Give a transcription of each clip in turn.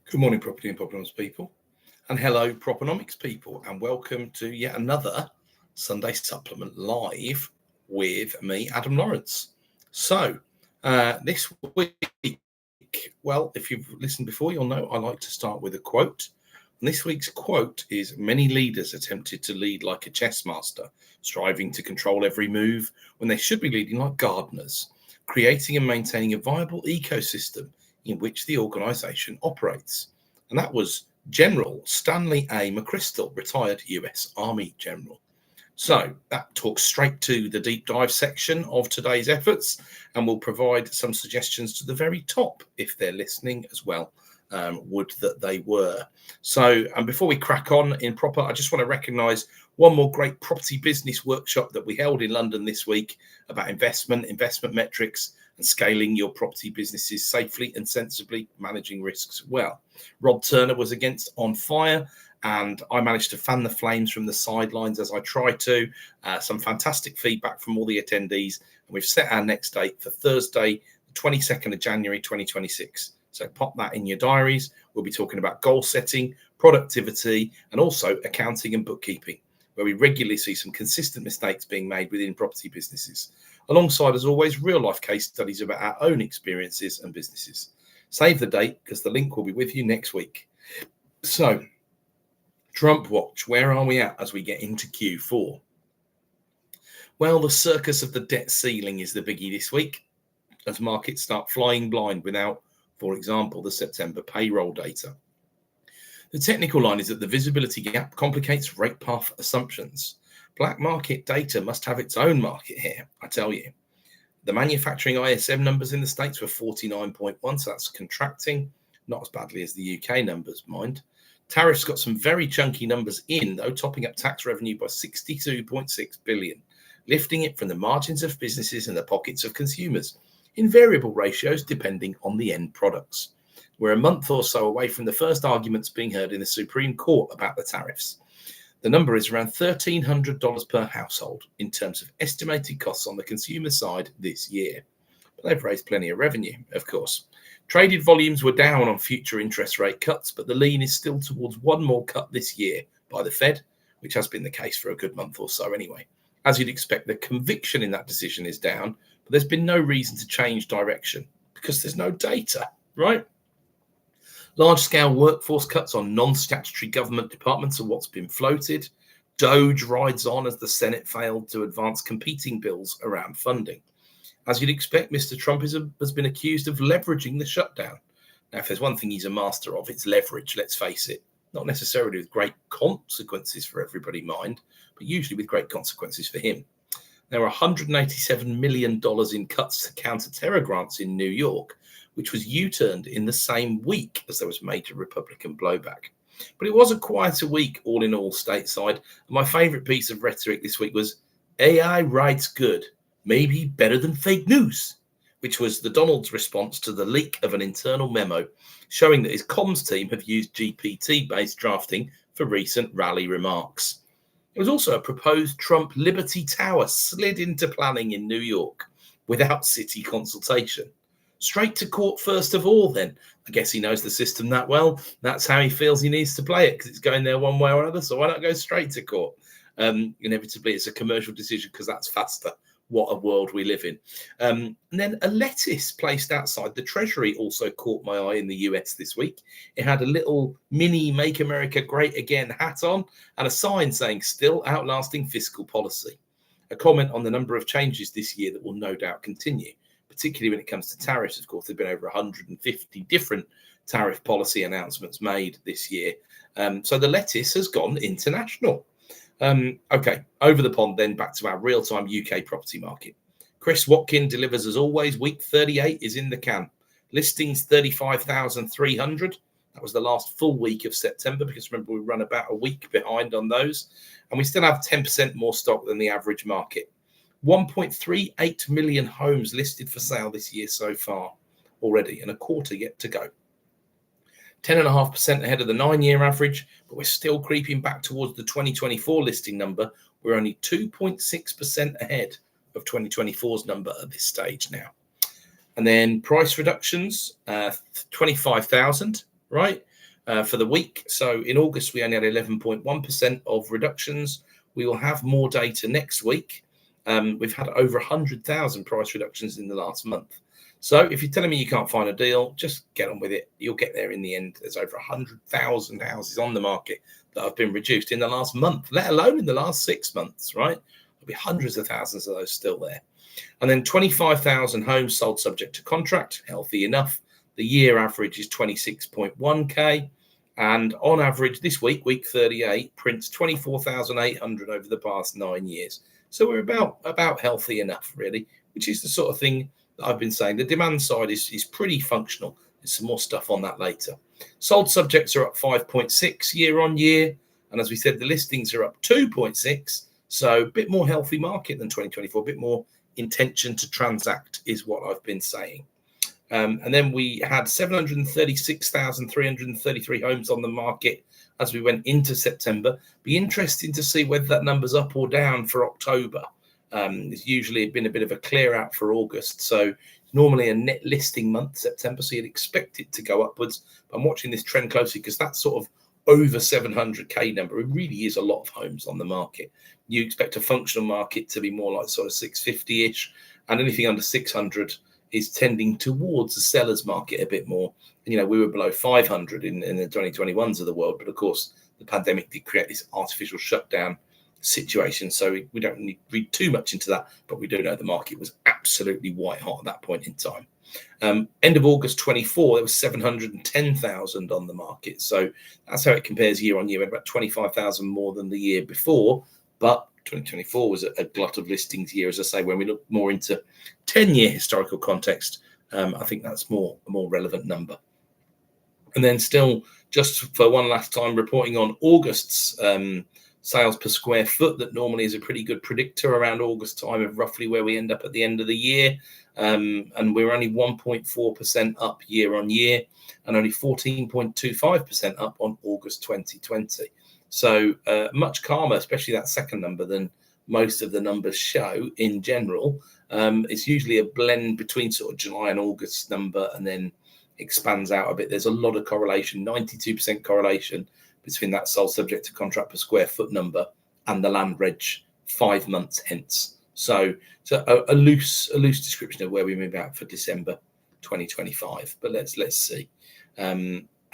Good morning, Property and Propenomix people, and hello, Propenomix people, and welcome to yet another Sunday Supplement live with me, Adam Lawrence. So, this week, well, if you've listened before, you'll know I like to start with a quote. And this week's quote is: "Many leaders attempted to lead like a chess master, striving to control every move when they should be leading like gardeners, creating and maintaining a viable ecosystem in which the organisation operates." And that was General Stanley A. McChrystal, retired US Army General. So that talks straight to the deep dive section of today's efforts and will provide some suggestions to the very top if they're listening as well. Would that they were. So, and before we crack on in proper, I just want to recognise one more great property business workshop that we held in London this week about investment metrics, and scaling your property businesses safely and sensibly, managing risks well. Rob Turner was on fire, and I managed to fan the flames from the sidelines as I try to. Some fantastic feedback from all the attendees, and we've set our next date for Thursday, the 22nd of January 2026. So pop that in your diaries. We'll be talking about goal setting, productivity, and also accounting and bookkeeping, where we regularly see some consistent mistakes being made within property businesses. Alongside, as always, real-life case studies about our own experiences and businesses. Save the date because the link will be with you next week. So, Trumpwatch, where are we at as we get into Q4? Well, the circus of the debt ceiling is the biggie this week, as markets start flying blind without, for example, the September payroll data. The technical line is that the visibility gap complicates rate path assumptions. Black market data must have its own market here, I tell you. The manufacturing ISM numbers in the States were 49.1, so that's contracting, not as badly as the UK numbers, mind. Tariffs got some very chunky numbers in, though, topping up tax revenue by 62.6 billion, lifting it from the margins of businesses and the pockets of consumers, in variable ratios depending on the end products. We're a month or so away from the first arguments being heard in the Supreme Court about the tariffs. The number is around $1,300 per household in terms of estimated costs on the consumer side this year. But they've raised plenty of revenue, of course. Traded volumes were down on future interest rate cuts, but the lean is still towards one more cut this year by the Fed, which has been the case for a good month or so anyway. As you'd expect, the conviction in that decision is down, but there's been no reason to change direction because there's no data, right? Large-scale workforce cuts on non-statutory government departments are what's been floated. Doge rides on as the Senate failed to advance competing bills around funding. As you'd expect, Mr. Trump has been accused of leveraging the shutdown. Now, if there's one thing he's a master of, it's leverage, let's face it. Not necessarily with great consequences for everybody, mind, but usually with great consequences for him. There were $187 million in cuts to counter-terror grants in New York, which was U-turned in the same week as there was major Republican blowback. But it was a quieter week, all in all, stateside. And my favourite piece of rhetoric this week was, AI writes good, maybe better than fake news, which was the Donald's response to the leak of an internal memo showing that his comms team have used GPT-based drafting for recent rally remarks. It was also a proposed Trump Liberty Tower slid into planning in New York without city consultation. Straight to court first of all, then. I guess he knows the system that well. That's how he feels he needs to play it because it's going there one way or another. So why not go straight to court? Inevitably, it's a commercial decision because that's faster. What a world we live in. And then a lettuce placed outside the Treasury also caught my eye in the US this week. It had a little mini Make America Great Again hat on and a sign saying still outlasting fiscal policy. A comment on the number of changes this year that will no doubt continue, particularly when it comes to tariffs. Of course, there have been over 150 different tariff policy announcements made this year. So the lettuce has gone international. Okay, over the pond then, back to our real-time UK property market. Chris Watkin delivers as always. Week 38 is in the can. Listings 35,300. That was the last full week of September because remember we run about a week behind on those. And we still have 10% more stock than the average market. 1.38 million homes listed for sale this year so far already, and a quarter yet to go. 10.5% ahead of the 9-year average, but we're still creeping back towards the 2024 listing number. We're only 2.6% ahead of 2024's number at this stage now. And then price reductions, 25,000, right? for the week. So in August, we only had 11.1% of reductions. We will have more data next week. We've had over 100,000 price reductions in the last month. So if you're telling me you can't find a deal, just get on with it. You'll get there in the end. There's over 100,000 houses on the market that have been reduced in the last month, let alone in the last 6 months, right? There'll be hundreds of thousands of those still there. And then 25,000 homes sold subject to contract, healthy enough. The year average is 26.1k. And on average, this week, week 38, prints 24,800 over the past 9 years. So we're about healthy enough, really, which is the sort of thing that I've been saying. The demand side is pretty functional. There's some more stuff on that later. Sold subjects are up 5.6 year on year. And as we said, the listings are up 2.6. So a bit more healthy market than 2024, a bit more intention to transact is what I've been saying. And then we had 736,333 homes on the market as we went into September. Be interesting to see whether that number's up or down for October. It's usually been a bit of a clear out for August. So normally a net listing month, September, so you'd expect it to go upwards. I'm watching this trend closely because that's sort of over 700k number. It really is a lot of homes on the market. You expect a functional market to be more like sort of 650-ish, and anything under 600 is tending towards the seller's market a bit more. And, we were below 500 in the 2021s of the world, but of course the pandemic did create this artificial shutdown situation. So we don't need to read too much into that, but we do know the market was absolutely white hot at that point in time. End of August 24, there was 710,000 on the market. So that's how it compares year on year, about 25,000 more than the year before. But 2024 was a glut of listings year, as I say. When we look more into 10-year historical context, I think that's a more relevant number. And then still, just for one last time, reporting on August's sales per square foot, that normally is a pretty good predictor around August time of roughly where we end up at the end of the year. And we're only 1.4% up year on year and only 14.25% up on August 2020. So much calmer, especially that second number, than most of the numbers show in general. It's usually a blend between sort of July and August number and then expands out a bit. There's a lot of correlation, 92% correlation between that sold subject to contract per square foot number and the land reg 5 months hence. So a loose description of where we move out for December 2025. But let's see.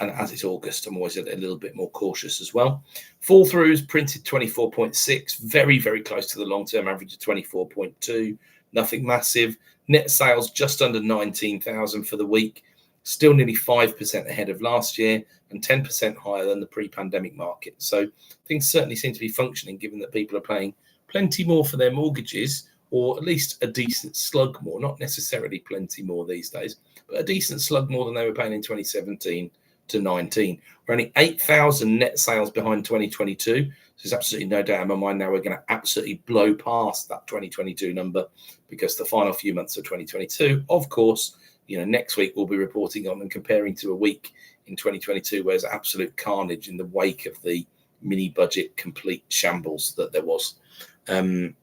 And as it's August, I'm always a little bit more cautious as well. Fall throughs printed 24.6, very, very close to the long-term average of 24.2. Nothing massive. Net sales just under 19,000 for the week. Still nearly 5% ahead of last year and 10% higher than the pre-pandemic market. So things certainly seem to be functioning, given that people are paying plenty more for their mortgages, or at least a decent slug more, not necessarily plenty more these days, but a decent slug more than they were paying in 2017 to 19. We're only 8,000 net sales behind 2022. So there's absolutely no doubt in my mind now we're going to absolutely blow past that 2022 number, because the final few months of 2022, of course, next week we'll be reporting on and comparing to a week in 2022 where there's absolute carnage in the wake of the mini budget complete shambles that there was. And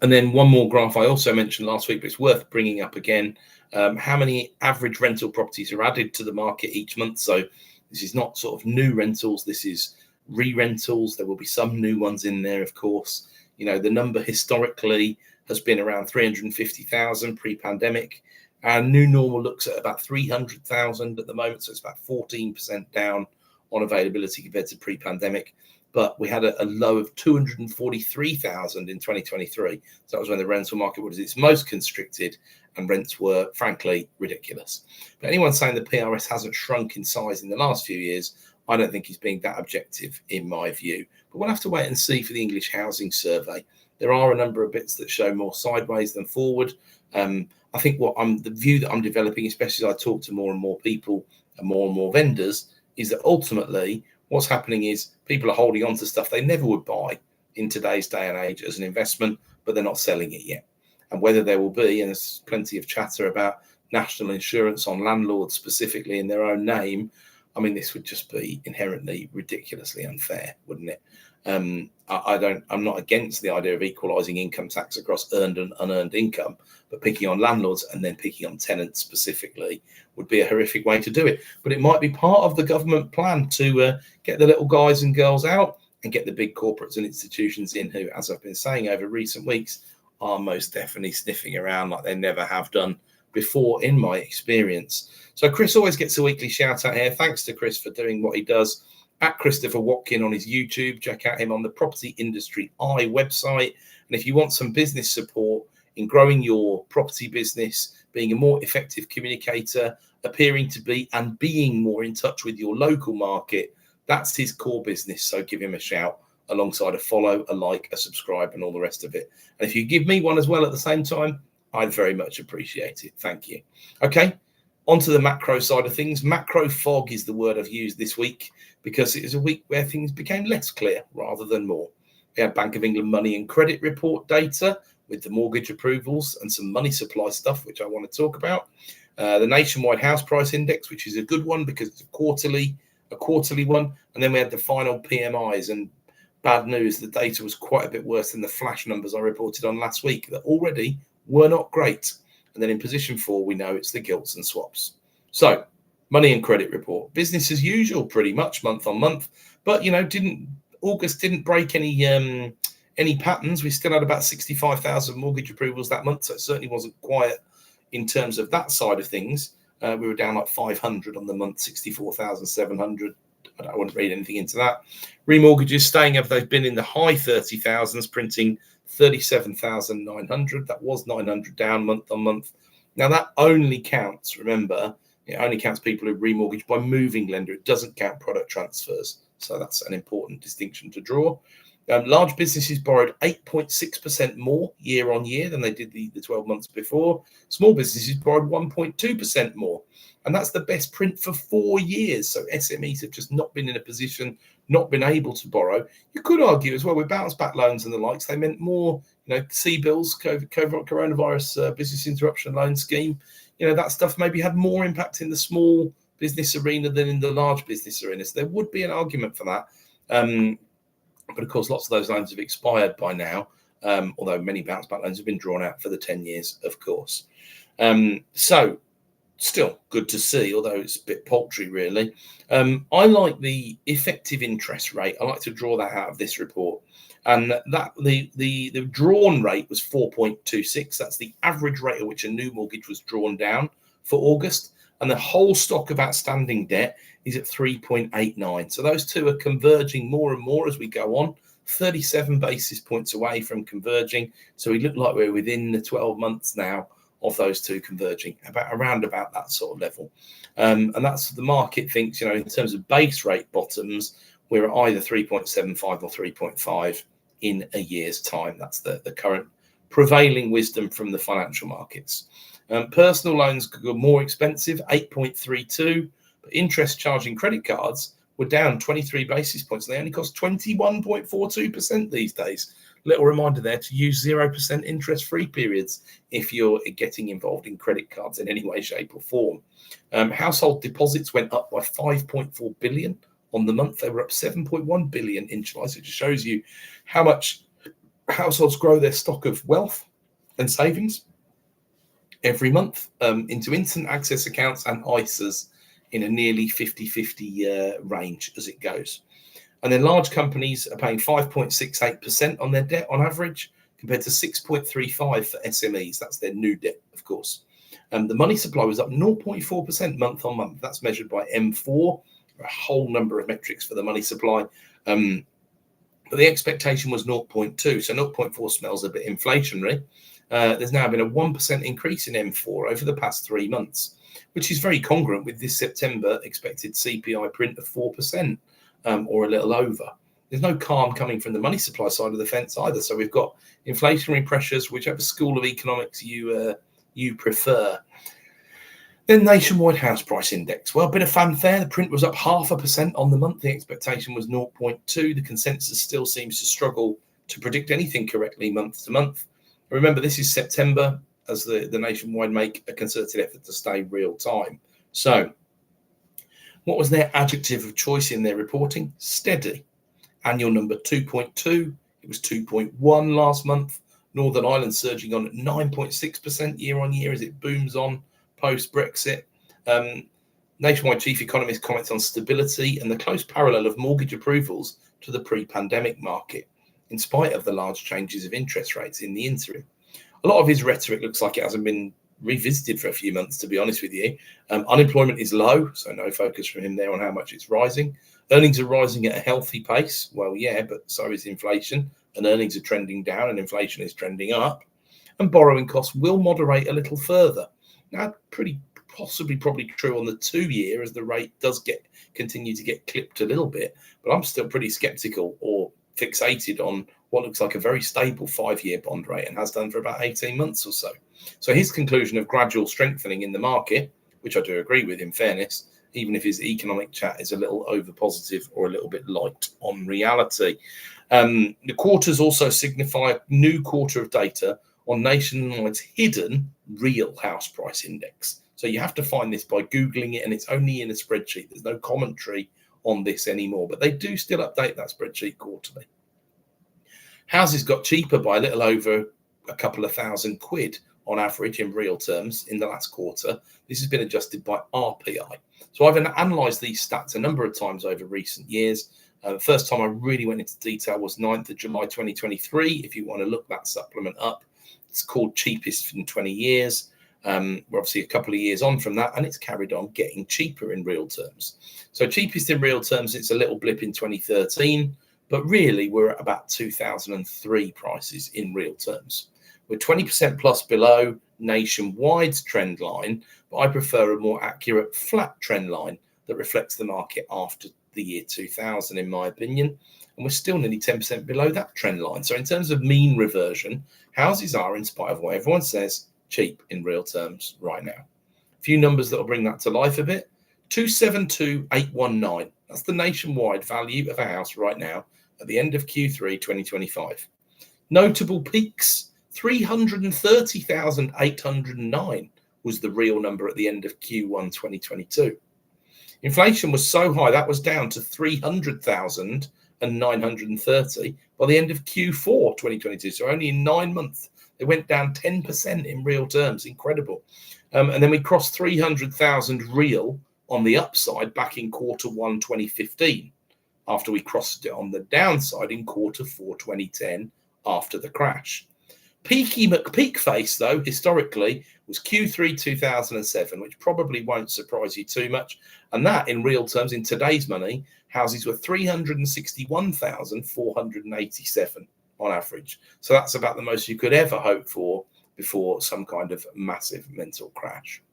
then one more graph I also mentioned last week, but it's worth bringing up again. How many average rental properties are added to the market each month? So this is not sort of new rentals. This is re-rentals. There will be some new ones in there, of course. The number historically has been around 350,000 pre-pandemic. Our new normal looks at about 300,000 at the moment. So it's about 14% down on availability compared to pre-pandemic. But we had a low of 243,000 in 2023. So that was when the rental market was its most constricted and rents were, frankly, ridiculous. But anyone saying the PRS hasn't shrunk in size in the last few years, I don't think he's being that objective in my view. But we'll have to wait and see for the English Housing Survey. There are a number of bits that show more sideways than forward. I think the view that I'm developing, especially as I talk to more and more people and more vendors, is that ultimately what's happening is people are holding on to stuff they never would buy in today's day and age as an investment, but they're not selling it yet. And whether there will be, and there's plenty of chatter about national insurance on landlords specifically in their own name, I mean, this would just be inherently ridiculously unfair, wouldn't it? I'm not against the idea of equalising income tax across earned and unearned income, but picking on landlords and then picking on tenants specifically would be a horrific way to do it. But it might be part of the government plan to get the little guys and girls out and get the big corporates and institutions in who, as I've been saying over recent weeks, are most definitely sniffing around like they never have done before in my experience. So Chris always gets a weekly shout out here. Thanks to Chris for doing what he does. At Christopher Watkin on his YouTube. Check out him on the Property Industry Eye website. And if you want some business support in growing your property business, being a more effective communicator, appearing to be and being more in touch with your local market, that's his core business. So give him a shout alongside a follow, a like, a subscribe, and all the rest of it. And if you give me one as well at the same time, I'd very much appreciate it. Thank you. Okay, on to the macro side of things. Macro fog is the word I've used this week because it is a week where things became less clear rather than more. We had Bank of England money and credit report data with the mortgage approvals and some money supply stuff, which I want to talk about. The nationwide house price index, which is a good one because it's a quarterly one. And then we had the final PMIs, and bad news, the data was quite a bit worse than the flash numbers I reported on last week that already were not great. And then in position 4, we know it's the gilts and swaps. So money and credit report, business as usual, pretty much month on month. But August didn't break any patterns. We still had about 65,000 mortgage approvals that month, so it certainly wasn't quiet in terms of that side of things. We were down like 500 on the month, 64,700. I wouldn't read anything into that. Remortgages staying as they've been in the high 30,000s, printing 37,900. That was 900 down month on month. Now that only counts, remember, it only counts people who remortgage by moving lender. It doesn't count product transfers. So that's an important distinction to draw. Large businesses borrowed 8.6% more year on year than they did the 12 months before. Small businesses borrowed 1.2% more. And that's the best print for 4 years. So SMEs have just not been in a position, not been able to borrow. You could argue as well with bounce back loans and the likes, they meant more, C-bills, coronavirus business interruption loan scheme. That stuff maybe had more impact in the small business arena than in the large business arena. So there would be an argument for that. But of course, lots of those loans have expired by now, although many bounce back loans have been drawn out for the 10 years, of course. So still good to see, although it's a bit paltry, really. I like the effective interest rate. I like to draw that out of this report. And that the drawn rate was 4.26. That's the average rate at which a new mortgage was drawn down for August. And the whole stock of outstanding debt is at 3.89. So those two are converging more and more as we go on, 37 basis points away from converging. So we look like we're within the 12 months now of those two converging, around about that sort of level. And that's the market thinks, in terms of base rate bottoms, we're at either 3.75 or 3.5 in a year's time. That's the current prevailing wisdom from the financial markets. Personal loans got more expensive, 8.32, but interest charging credit cards were down 23 basis points. They only cost 21.42% these days. Little reminder there to use 0% interest-free periods if you're getting involved in credit cards in any way, shape or form. Household deposits went up by 5.4 billion on the month. They were up 7.1 billion in July. So it just shows you how much households grow their stock of wealth and savings every month into instant access accounts and ISAs in a nearly 50-50 range as it goes. And then large companies are paying 5.68% on their debt on average, compared to 6.35% for SMEs. That's their new debt, of course. The money supply was up 0.4% month on month. That's measured by M4, a whole number of metrics for the money supply. But the expectation was 0.2, so 0.4 smells a bit inflationary. There's now been a 1% increase in M4 over the past 3 months, which is very congruent with this September expected CPI print of 4%. Or a little over. There's no calm coming from the money supply side of the fence either. So we've got inflationary pressures, whichever school of economics you prefer. Then nationwide house price index. Well, a bit of fanfare. The print was up 0.5% on the month. The expectation was 0.2. The consensus still seems to struggle to predict anything correctly month to month. Remember, this is September as the nationwide make a concerted effort to stay real time. So what was their adjective of choice in their reporting? Steady. Annual number 2.2. It was 2.1 last month. Northern Ireland surging on at 9.6% year on year as it booms on post-Brexit. Nationwide chief economist comments on stability and the close parallel of mortgage approvals to the pre-pandemic market, in spite of the large changes of interest rates in the interim. A lot of his rhetoric looks like it hasn't been revisited for a few months, to be honest with you. Unemployment is low, so no focus from him there on how much it's rising. Earnings are rising at a healthy pace. Well, yeah, but so is inflation, and earnings are trending down and inflation is trending up. And borrowing costs will moderate a little further. Now, probably true on the 2 year as the rate does continue to get clipped a little bit, but I'm still pretty skeptical or fixated on what looks like a very stable 5-year bond rate and has done for about 18 months or so. So his conclusion of gradual strengthening in the market, which I do agree with in fairness, even if his economic chat is a little over positive or a little bit light on reality. The quarters also signify a new quarter of data on Nationwide's hidden real house price index. So you have to find this by Googling it, and it's only in a spreadsheet. There's no commentary on this anymore, but they do still update that spreadsheet quarterly. Houses got cheaper by a little over a couple of £1,000 on average in real terms in the last quarter. This has been adjusted by RPI. So I've analysed these stats a number of times over recent years. The first time I really went into detail was 9th of July 2023. If you want to look that supplement up, it's called Cheapest in 20 years. We're obviously a couple of years on from that, and it's carried on getting cheaper in real terms. So cheapest in real terms, it's a little blip in 2013, but really we're at about 2003 prices in real terms. We're 20% plus below Nationwide's trend line, but I prefer a more accurate flat trend line that reflects the market after the year 2000, in my opinion. And we're still nearly 10% below that trend line. So in terms of mean reversion, houses are, in spite of what everyone says, cheap in real terms right now. A few numbers that will bring that to life a bit. 272,819. That's the nationwide value of a house right now at the end of Q3 2025. Notable peaks, 330,809 was the real number at the end of Q1 2022. Inflation was so high that was down to 300,930 by the end of Q4 2022. So only in 9 months, it went down 10% in real terms. Incredible. And then we crossed 300,000 real on the upside back in Q1 2015, after we crossed it on the downside in Q4 2010 after the crash. Peaky McPeak face, though, historically, was Q3 2007, which probably won't surprise you too much. And that, in real terms, in today's money, houses were 361,487 on average. So that's about the most you could ever hope for before some kind of massive mental crash.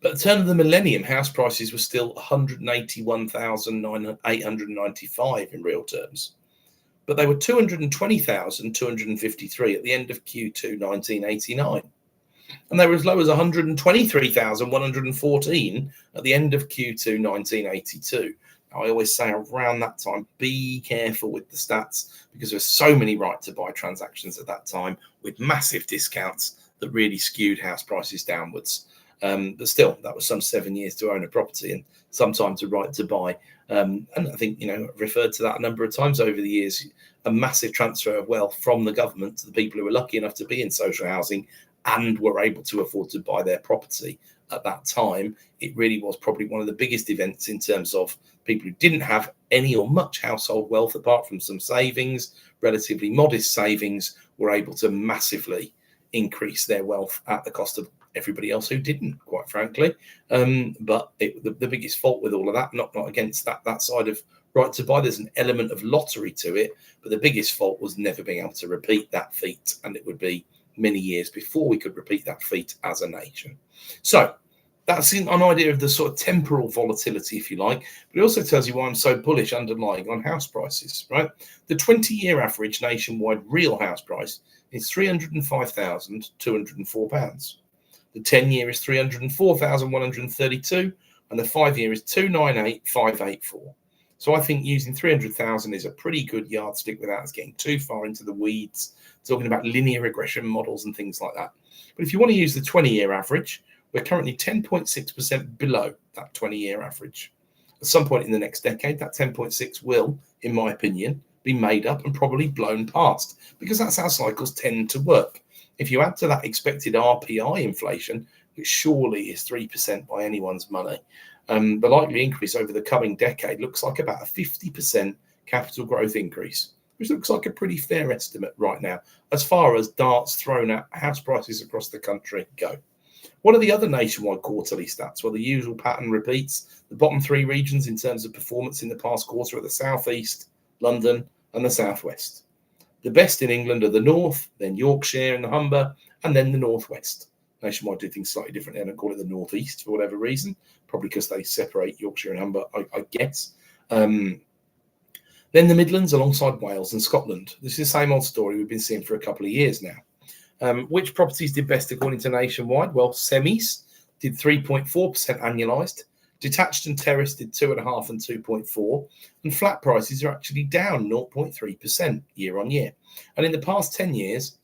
But at the turn of the millennium, house prices were still 181,895 in real terms. But they were 220,253 at the end of Q2 1989. And they were as low as 123,114 at the end of Q2 1982. Now, I always say around that time, be careful with the stats, because there's so many right to buy transactions at that time with massive discounts that really skewed house prices downwards. But still, that was some 7 years to own a property and sometimes a right to buy. And I think, I've referred to that a number of times over the years, a massive transfer of wealth from the government to the people who were lucky enough to be in social housing and were able to afford to buy their property at that time. It really was probably one of the biggest events in terms of people who didn't have any or much household wealth apart from some savings, relatively modest savings, were able to massively increase their wealth at the cost of everybody else who didn't, quite frankly. But the biggest fault with all of that, not against that side of right to buy, there's an element of lottery to it, but the biggest fault was never being able to repeat that feat, and it would be many years before we could repeat that feat as a nation. So that's an idea of the sort of temporal volatility, if you like, but it also tells you why I'm so bullish underlying on house prices, right? The 20-year average nationwide real house price is £305,204. The 10-year is 304,132, and the 5-year is 298,584. So I think using 300,000 is a pretty good yardstick without us getting too far into the weeds, talking about linear regression models and things like that. But if you want to use the 20-year average, we're currently 10.6% below that 20-year average. At some point in the next decade, that 10.6 will, in my opinion, be made up and probably blown past, because that's how cycles tend to work. If you add to that expected RPI inflation, which surely is 3% by anyone's money, the likely increase over the coming decade looks like about a 50% capital growth increase, which looks like a pretty fair estimate right now, as far as darts thrown at house prices across the country go. What are the other nationwide quarterly stats? Well, the usual pattern repeats. The bottom three regions in terms of performance in the past quarter are the South East, London, and the South West. The best in England are the North, then Yorkshire and the Humber, and then the North West. Nationwide do things slightly differently. I don't call it the North East for whatever reason, probably because they separate Yorkshire and Humber, I guess. Then the Midlands alongside Wales and Scotland. This is the same old story we've been seeing for a couple of years now. Which properties did best according to Nationwide? Well, semis did 3.4% annualised. Detached and terrace did 2.5% and 2.4%. And flat prices are actually down 0.3% year on year. And in the past 10 years,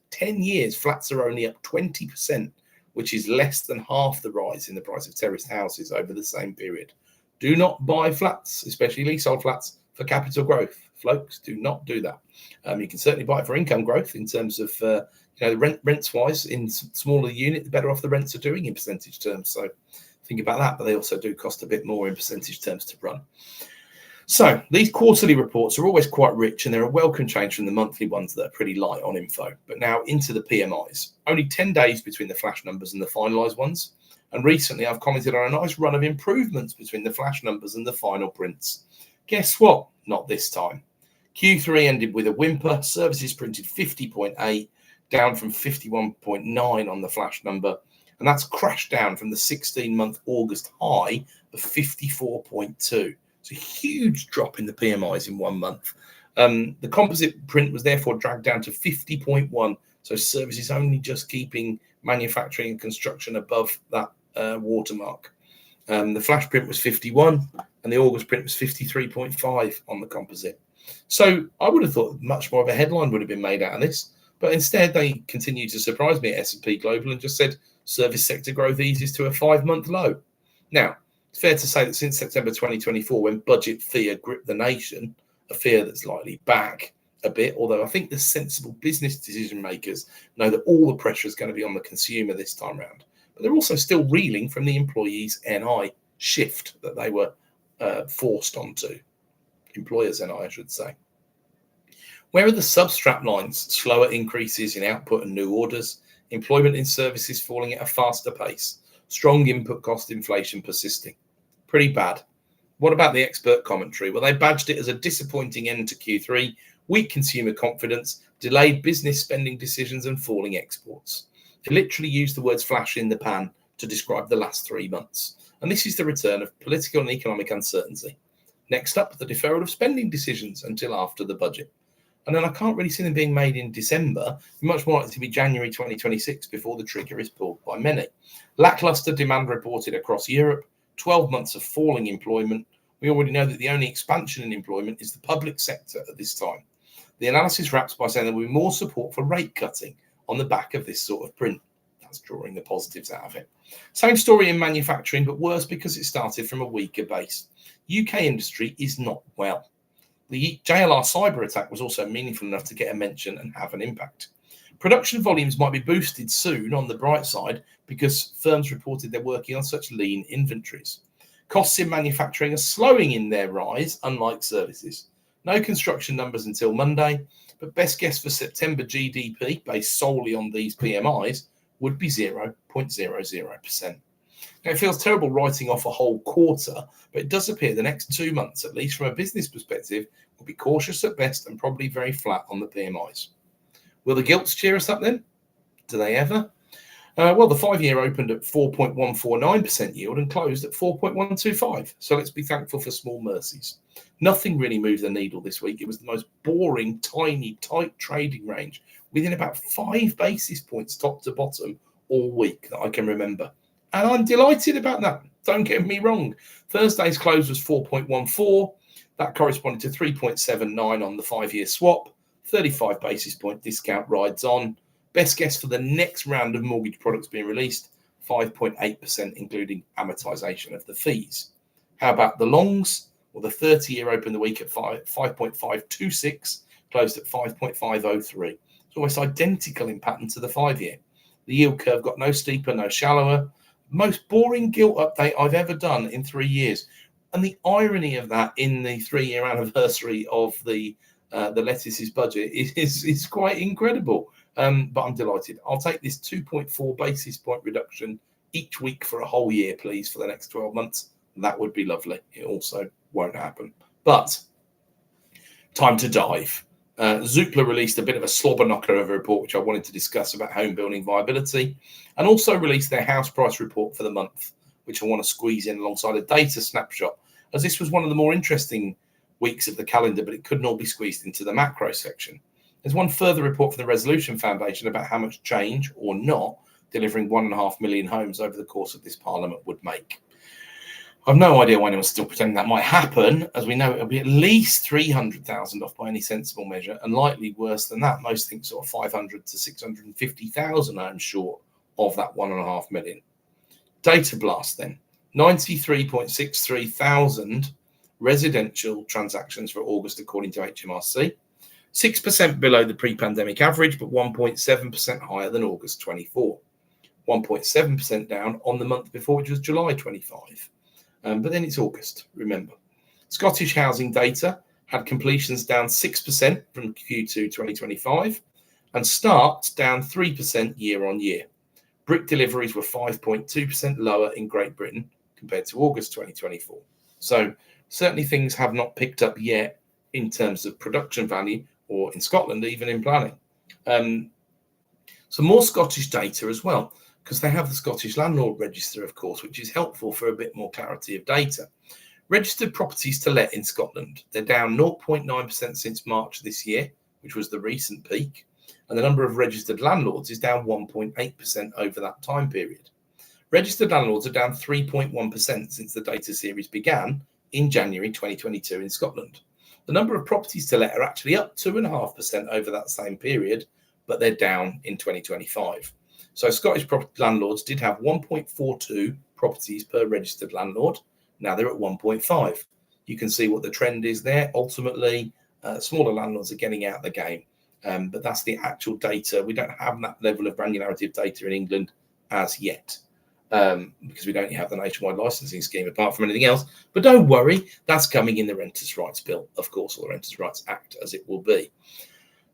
flats are only up 20%, which is less than half the rise in the price of terraced houses over the same period. Do not buy flats, especially leasehold flats, for capital growth. Folks, do not do that. You can certainly buy it for income growth in terms of the rents wise. In smaller unit, the better off the rents are doing in percentage terms. So think about that, but they also do cost a bit more in percentage terms to run. So these quarterly reports are always quite rich, and they're a welcome change from the monthly ones that are pretty light on info. But now into the PMIs. Only 10 days between the flash numbers and the finalised ones. And recently I've commented on a nice run of improvements between the flash numbers and the final prints. Guess what? Not this time. Q3 ended with a whimper. Services printed 50.8, down from 51.9 on the flash number. And that's crashed down from the 16-month August high of 54.2. It's a huge drop in the PMIs in 1 month. The composite print was therefore dragged down to 50.1. So services only just keeping manufacturing and construction above that watermark. The flash print was 51 and the August print was 53.5 on the composite. So I would have thought much more of a headline would have been made out of this, but instead they continued to surprise me at S&P Global and just said service sector growth eases to a 5-month low. Now, it's fair to say that since September 2024, when budget fear gripped the nation, a fear that's likely back a bit, although I think the sensible business decision makers know that all the pressure is going to be on the consumer this time around. But they're also still reeling from the employees' NI shift that they were forced onto. Employers' NI, I should say. Where are the substrap lines? Slower increases in output and new orders, employment in services falling at a faster pace, strong input cost inflation persisting. Pretty bad. What about the expert commentary? Well, they badged it as a disappointing end to Q3, weak consumer confidence, delayed business spending decisions and falling exports. They literally used the words flash in the pan to describe the last 3 months. And this is the return of political and economic uncertainty. Next up, the deferral of spending decisions until after the budget. And then I can't really see them being made in December, much more likely to be January 2026 before the trigger is pulled by many. Lackluster demand reported across Europe, 12 months of falling employment. We already know that the only expansion in employment is the public sector at this time. The analysis wraps by saying there will be more support for rate cutting on the back of this sort of print. That's drawing the positives out of it. Same story in manufacturing, but worse because it started from a weaker base. UK industry is not well. The JLR cyber attack was also meaningful enough to get a mention and have an impact. Production volumes might be boosted soon on the bright side because firms reported they're working on such lean inventories. Costs in manufacturing are slowing in their rise, unlike services. No construction numbers until Monday, but best guess for September GDP, based solely on these PMIs, would be 0.00%. Now, it feels terrible writing off a whole quarter, but it does appear the next 2 months, at least from a business perspective, will be cautious at best and probably very flat on the PMIs. Will the gilts cheer us up then? Do they ever? Well, the 5-year opened at 4.149% yield and closed at 4.125. So let's be thankful for small mercies. Nothing really moved the needle this week. It was the most boring, tiny, tight trading range within about 5 basis points top to bottom all week that I can remember. And I'm delighted about that. Don't get me wrong. Thursday's close was 4.14. That corresponded to 3.79 on the 5-year swap. 35 basis point discount rides on. Best guess for the next round of mortgage products being released, 5.8%, including amortization of the fees. How about the longs? Well, the 30-year opened the week at 5.526, closed at 5.503. It's almost identical in pattern to the 5-year. The yield curve got no steeper, no shallower. Most boring gilt update I've ever done in 3 years. And the irony of that in the 3-year anniversary of the lettuce's budget is quite incredible. But I'm delighted. I'll take this 2.4 basis point reduction each week for a whole year, please, for the next 12 months. That would be lovely. It also won't happen. But time to dive. Zoopla released a bit of a slobber knocker of a report, which I wanted to discuss about home building viability, and also released their house price report for the month, which I want to squeeze in alongside a data snapshot, as this was one of the more interesting weeks of the calendar, but it couldn't all be squeezed into the macro section. There's one further report from the Resolution Foundation about how much change or not delivering 1.5 million homes over the course of this parliament would make. I've no idea why anyone's still pretending that might happen, as we know it'll be at least 300,000 off by any sensible measure, and likely worse than that. Most think sort of 500 to 650,000 homes short of that 1.5 million. Data blast then. 93.63 thousand residential transactions for August, according to HMRC. 6% below the pre-pandemic average, but 1.7% higher than August 24. 1.7% down on the month before, which was July 25. But then it's August, remember. Scottish housing data had completions down 6% from Q2 2025 and starts down 3% year on year. Brick deliveries were 5.2% lower in Great Britain compared to August 2024. So certainly things have not picked up yet in terms of production value, or in Scotland, even in planning. Some more Scottish data as well, because they have the Scottish Landlord Register, of course, which is helpful for a bit more clarity of data. Registered properties to let in Scotland, they're down 0.9% since March this year, which was the recent peak, and the number of registered landlords is down 1.8% over that time period. Registered landlords are down 3.1% since the data series began in January 2022 in Scotland. The number of properties to let are actually up 2.5% over that same period, but they're down in 2025. So Scottish landlords did have 1.42 properties per registered landlord. Now they're at 1.5. You can see what the trend is there. Ultimately, smaller landlords are getting out of the game. But that's the actual data. We don't have that level of granularity of data in England as yet, because we don't have the nationwide licensing scheme apart from anything else. But don't worry, that's coming in the Renters' Rights Bill, of course, or the Renters' Rights Act, as it will be.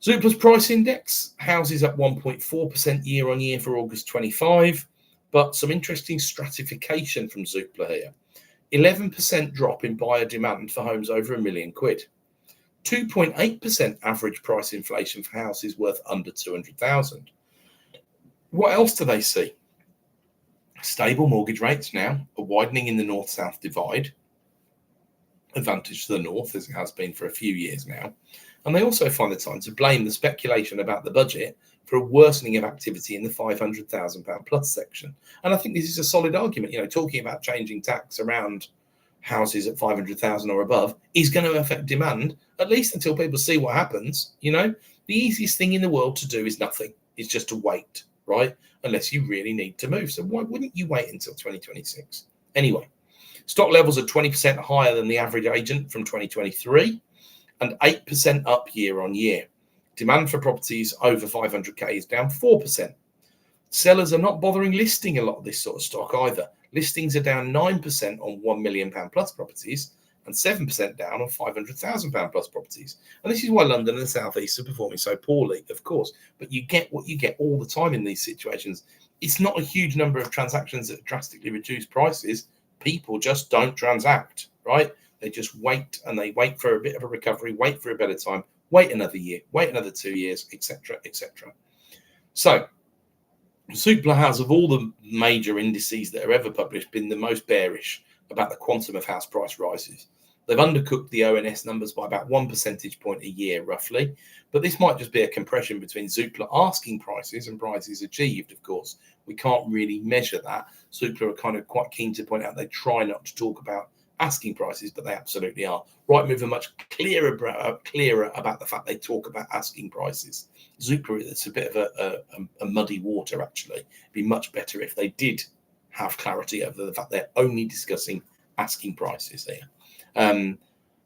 Zoopla's price index, houses up 1.4% year on year for August 25, but some interesting stratification from Zoopla here. 11% drop in buyer demand for homes over £1 million. 2.8% average price inflation for houses worth under 200,000. What else do they see? Stable mortgage rates now, a widening in the north-south divide, advantage to the north, as it has been for a few years now. And they also find the time to blame the speculation about the budget for a worsening of activity in the £500,000 plus section. And I think this is a solid argument. Talking about changing tax around houses at 500,000 or above is going to affect demand, at least until people see what happens. The easiest thing in the world to do is nothing. It's just to wait, right? Unless you really need to move. So why wouldn't you wait until 2026? Anyway, stock levels are 20% higher than the average agent from 2023 and 8% up year on year. Demand for properties over 500k is down 4%. Sellers are not bothering listing a lot of this sort of stock either. Listings are down 9% on £1 million plus properties and 7% down on £500,000 plus properties. And this is why London and the South East are performing so poorly, of course. But you get what you get all the time in these situations. It's not a huge number of transactions that drastically reduce prices. People just don't transact, right? They just wait, and they wait for a bit of a recovery, wait for a better time, wait another year, wait another 2 years, etc., etc. So Zoopla has, of all the major indices that are ever published, been the most bearish about the quantum of house price rises. They've undercooked the ONS numbers by about 1 percentage point a year, roughly. But this might just be a compression between Zoopla asking prices and prices achieved, of course. We can't really measure that. Zoopla are kind of quite keen to point out they try not to talk about asking prices, but they absolutely are. Rightmove are much clearer about the fact they talk about asking prices. Zoopla, it's a bit of a muddy water, actually. It'd be much better if they did have clarity over the fact they're only discussing asking prices here.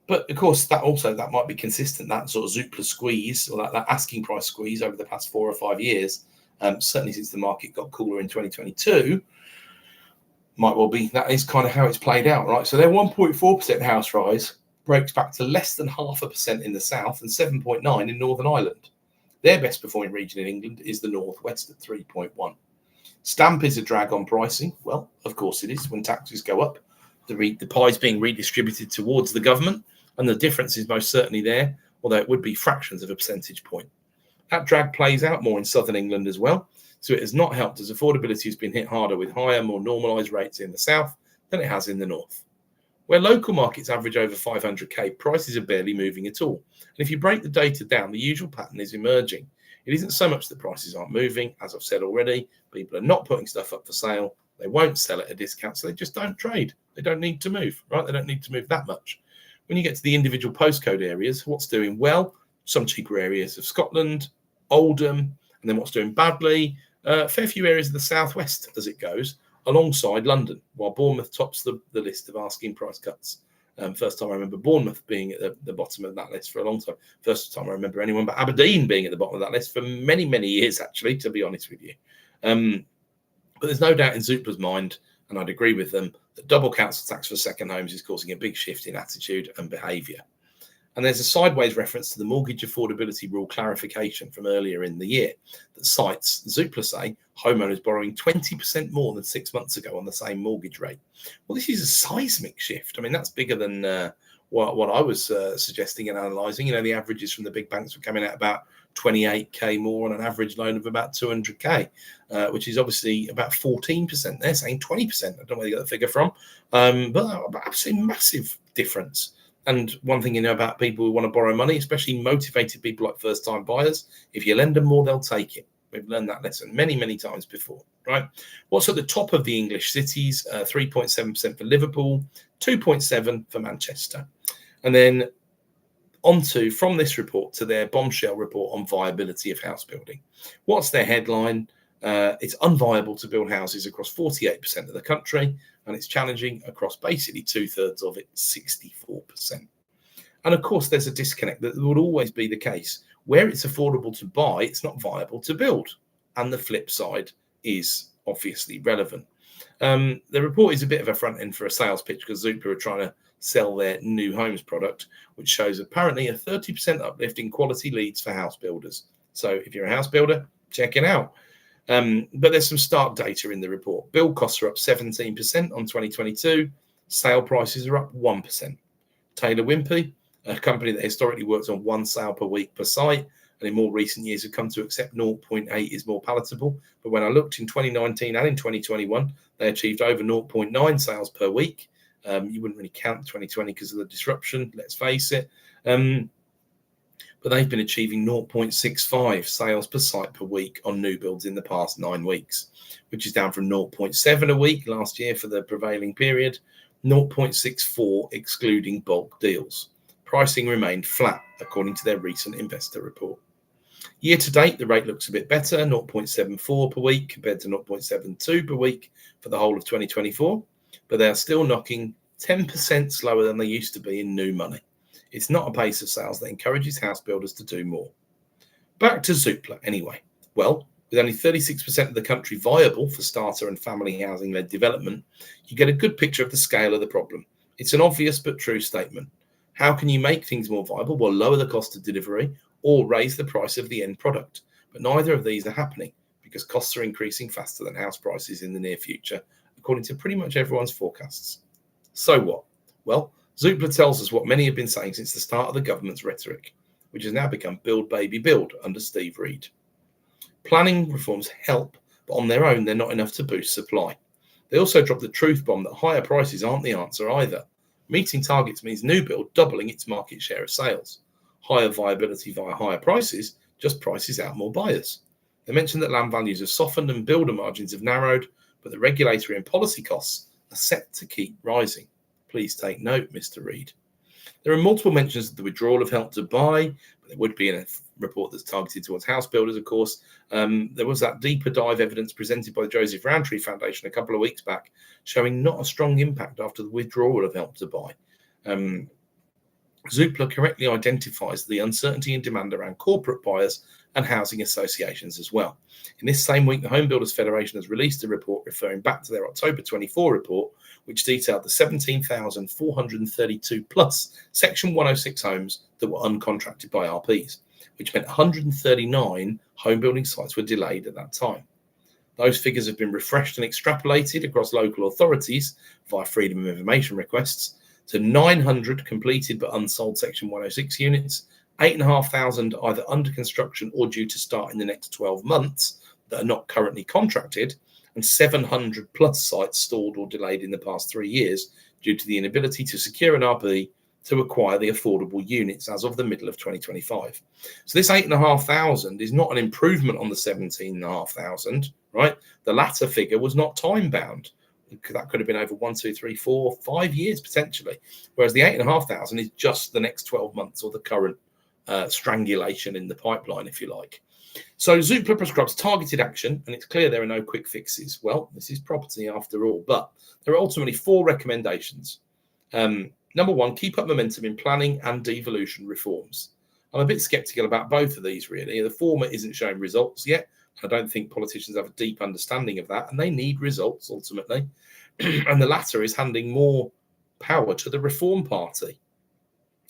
But of course, that might be consistent. That sort of Zoopla squeeze, or that asking price squeeze over the past 4 or 5 years, certainly since the market got cooler in 2022, might well be that is kind of how it's played out, right? So their 1.4% house rise breaks back to less than 0.5% in the south and 7.9% in Northern Ireland. Their best performing region in England is the northwest at 3.1%. Stamp is a drag on pricing. Well, of course it is. When taxes go up, the pie is being redistributed towards the government, and the difference is most certainly there, although it would be fractions of a percentage point. That drag plays out more in southern England as well, so it has not helped as affordability has been hit harder with higher, more normalised rates in the south than it has in the north. Where local markets average over 500k, prices are barely moving at all. And if you break the data down, the usual pattern is emerging. It isn't so much that prices aren't moving, as I've said already. People are not putting stuff up for sale. They won't sell at a discount, so they just don't trade. They don't need to move, right? They don't need to move that much. When you get to the individual postcode areas, what's doing well? Some cheaper areas of Scotland, Oldham, and then what's doing badly? A fair few areas of the southwest as it goes, alongside London, while Bournemouth tops the list of asking price cuts. First time I remember Bournemouth being at the bottom of that list for a long time. First time I remember anyone but Aberdeen being at the bottom of that list for many, many years, actually, to be honest with you. But there's no doubt in Zoopla's mind, and I'd agree with them, that double council tax for second homes is causing a big shift in attitude and behaviour. And there's a sideways reference to the mortgage affordability rule clarification from earlier in the year that cites, Zoopla say, homeowners borrowing 20% more than 6 months ago on the same mortgage rate. Well, this is a seismic shift. I mean, that's bigger than what I was suggesting and analysing. You know, the averages from the big banks were coming out about 28k more on an average loan of about 200k, which is obviously about 14%. They're saying 20%. I don't know where they got the figure from, but absolutely massive difference. And one thing you know about people who want to borrow money, especially motivated people like first-time buyers, if you lend them more, they'll take it. We've learned that lesson many, many times before, right? What's at the top of the English cities? 3.7% for Liverpool, 2.7% for Manchester. And then onto, from this report to their bombshell report on viability of house building. What's their headline? It's unviable to build houses across 48% of the country, and it's challenging across basically 2/3 of it, 64%. And of course, there's a disconnect that would always be the case. Where it's affordable to buy, it's not viable to build. And the flip side is obviously relevant. The report is a bit of a front end for a sales pitch because Zoopla are trying to sell their new homes product, which shows apparently a 30% uplift in quality leads for house builders. So if you're a house builder, check it out. But there's some stark data in the report. Build costs are up 17% on 2022. Sale prices are up 1%. Taylor Wimpey, a company that historically works on 1 sale per week per site, and in more recent years have come to accept 0.8 is more palatable. But when I looked in 2019 and in 2021, they achieved over 0.9 sales per week. You wouldn't really count 2020 because of the disruption, let's face it. But they've been achieving 0.65 sales per site per week on new builds in the past 9 weeks, which is down from 0.7 a week last year for the prevailing period, 0.64 excluding bulk deals. Pricing remained flat, according to their recent investor report. Year to date, the rate looks a bit better, 0.74 per week compared to 0.72 per week for the whole of 2024, but they are still knocking 10% slower than they used to be in new money. It's not a pace of sales that encourages house builders to do more. Back to Zoopla anyway. Well, with only 36% of the country viable for starter and family housing-led development, you get a good picture of the scale of the problem. It's an obvious but true statement. How can you make things more viable? Well, lower the cost of delivery or raise the price of the end product. But neither of these are happening because costs are increasing faster than house prices in the near future, according to pretty much everyone's forecasts. So what? Well, Zoopla tells us what many have been saying since the start of the government's rhetoric, which has now become build, baby, build under Steve Reed. Planning reforms help, but on their own, they're not enough to boost supply. They also drop the truth bomb that higher prices aren't the answer either. Meeting targets means new build doubling its market share of sales. Higher viability via higher prices just prices out more buyers. They mentioned that land values have softened and builder margins have narrowed, but the regulatory and policy costs are set to keep rising. Please take note, Mr. Reed. There are multiple mentions of the withdrawal of Help to Buy, but there would be in a report that's targeted towards house builders, of course. There was that deeper dive evidence presented by the Joseph Rowntree Foundation a couple of weeks back, showing not a strong impact after the withdrawal of Help to Buy. Zoopla correctly identifies the uncertainty in demand around corporate buyers and housing associations as well. In this same week, the Home Builders Federation has released a report referring back to their October 24 report, which detailed the 17,432 plus Section 106 homes that were uncontracted by RPs, which meant 139 home building sites were delayed at that time. Those figures have been refreshed and extrapolated across local authorities via Freedom of Information requests to 900 completed but unsold Section 106 units, 8,500 either under construction or due to start in the next 12 months that are not currently contracted, and 700 plus sites stalled or delayed in the past 3 years due to the inability to secure an RP to acquire the affordable units as of the middle of 2025. So this 8,500 is not an improvement on the 17,500, right? The latter figure was not time bound. That could have been over 1, 2, 3, 4, 5 years potentially, whereas the 8,500 is just the next 12 months or the current strangulation in the pipeline, if you like. So Zoopla prescribes targeted action, and it's clear there are no quick fixes. Well, this is property after all, but there are ultimately 4 recommendations. Number 1, keep up momentum in planning and devolution reforms. I'm a bit sceptical about both of these, really. The former isn't showing results yet. I don't think politicians have a deep understanding of that, and they need results ultimately. And the latter is handing more power to the Reform Party.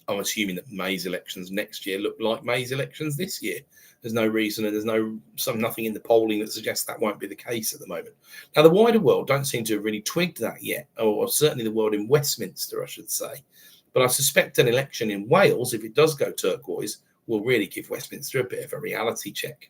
I'm assuming that May's elections next year look like May's elections this year. There's no reason, and there's nothing in the polling that suggests that won't be the case at the moment. Now, the wider world don't seem to have really twigged that yet, or certainly the world in Westminster, I should say. But I suspect an election in Wales, if it does go turquoise, will really give Westminster a bit of a reality check.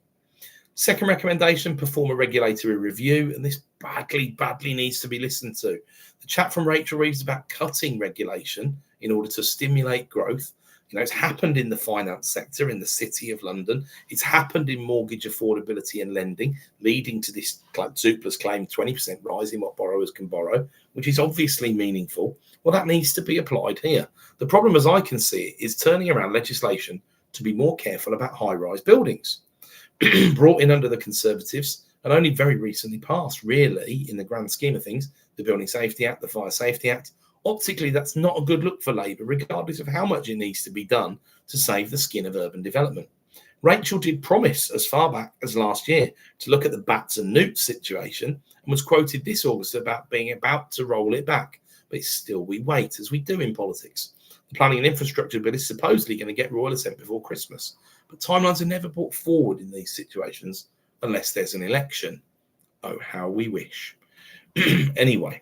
Second recommendation, perform a regulatory review, and this badly needs to be listened to. The chat from Rachel Reeves about cutting regulation in order to stimulate growth. It's happened in the finance sector in the City of London. It's happened in mortgage affordability and lending, leading to this Zoopla's claim 20% rise in what borrowers can borrow, which is obviously meaningful. Well, that needs to be applied here. The problem, as I can see it, is turning around legislation to be more careful about high-rise buildings. Brought in under the Conservatives and only very recently passed, really, in the grand scheme of things, the Building Safety Act, the Fire Safety Act. Optically, that's not a good look for Labour, regardless of how much it needs to be done to save the skin of urban development. Rachel did promise, as far back as last year, to look at the bats and newts situation and was quoted this August about being about to roll it back. But still, we wait, as we do in politics. The Planning and Infrastructure Bill is supposedly going to get royal assent before Christmas. But timelines are never brought forward in these situations unless there's an election. Oh, how we wish. Anyway,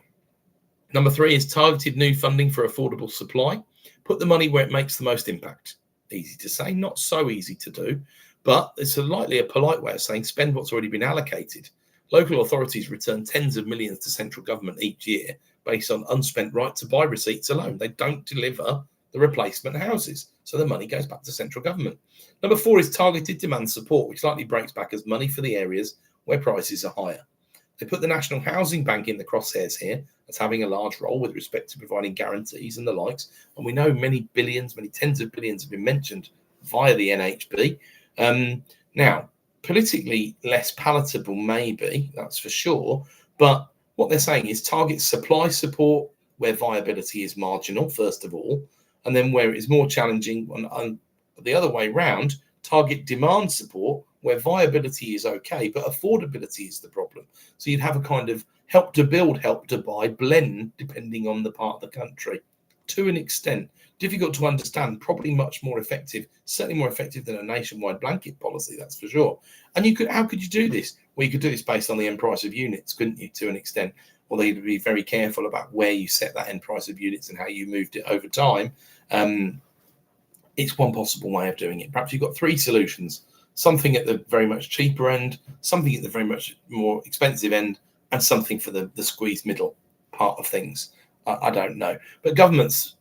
number 3 is targeted new funding for affordable supply. Put the money where it makes the most impact. Easy to say, not so easy to do, but it's a polite way of saying spend what's already been allocated. Local authorities return tens of millions to central government each year based on unspent right to buy receipts alone. They don't deliver the replacement houses, so the money goes back to central government. Number 4 is targeted demand support, which likely breaks back as money for the areas where prices are higher. They put the National Housing Bank in the crosshairs here as having a large role with respect to providing guarantees and the likes. And we know many tens of billions have been mentioned via the NHB. Now, politically less palatable, maybe, that's for sure. But what they're saying is target supply support where viability is marginal, first of all, and then where it is more challenging, on the other way round, target demand support where viability is okay, but affordability is the problem. So you'd have a kind of help to build, help to buy blend, depending on the part of the country, to an extent. Difficult to understand, probably much more effective, certainly more effective than a nationwide blanket policy, that's for sure. And how could you do this? Well, you could do this based on the end price of units, couldn't you, to an extent? Although you'd be very careful about where you set that end price of units and how you moved it over time. It's one possible way of doing it. Perhaps you've got 3 solutions, something at the very much cheaper end, something at the very much more expensive end, and something for the squeezed middle part of things. I don't know. But governments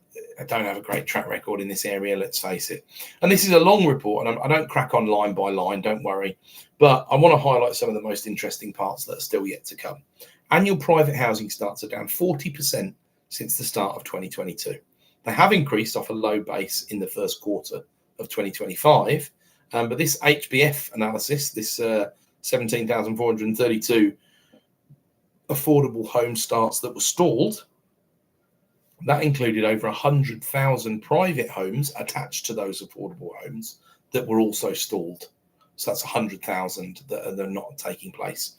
don't have a great track record in this area, let's face it. And this is a long report, and I don't crack on line by line, don't worry. But I want to highlight some of the most interesting parts that are still yet to come. Annual private housing starts are down 40% since the start of 2022. They have increased off a low base in the first quarter of 2025. But this HBF analysis, this 17,432 affordable home starts that were stalled, That included over 100,000 private homes attached to those affordable homes that were also stalled. So that's 100,000 that are not taking place.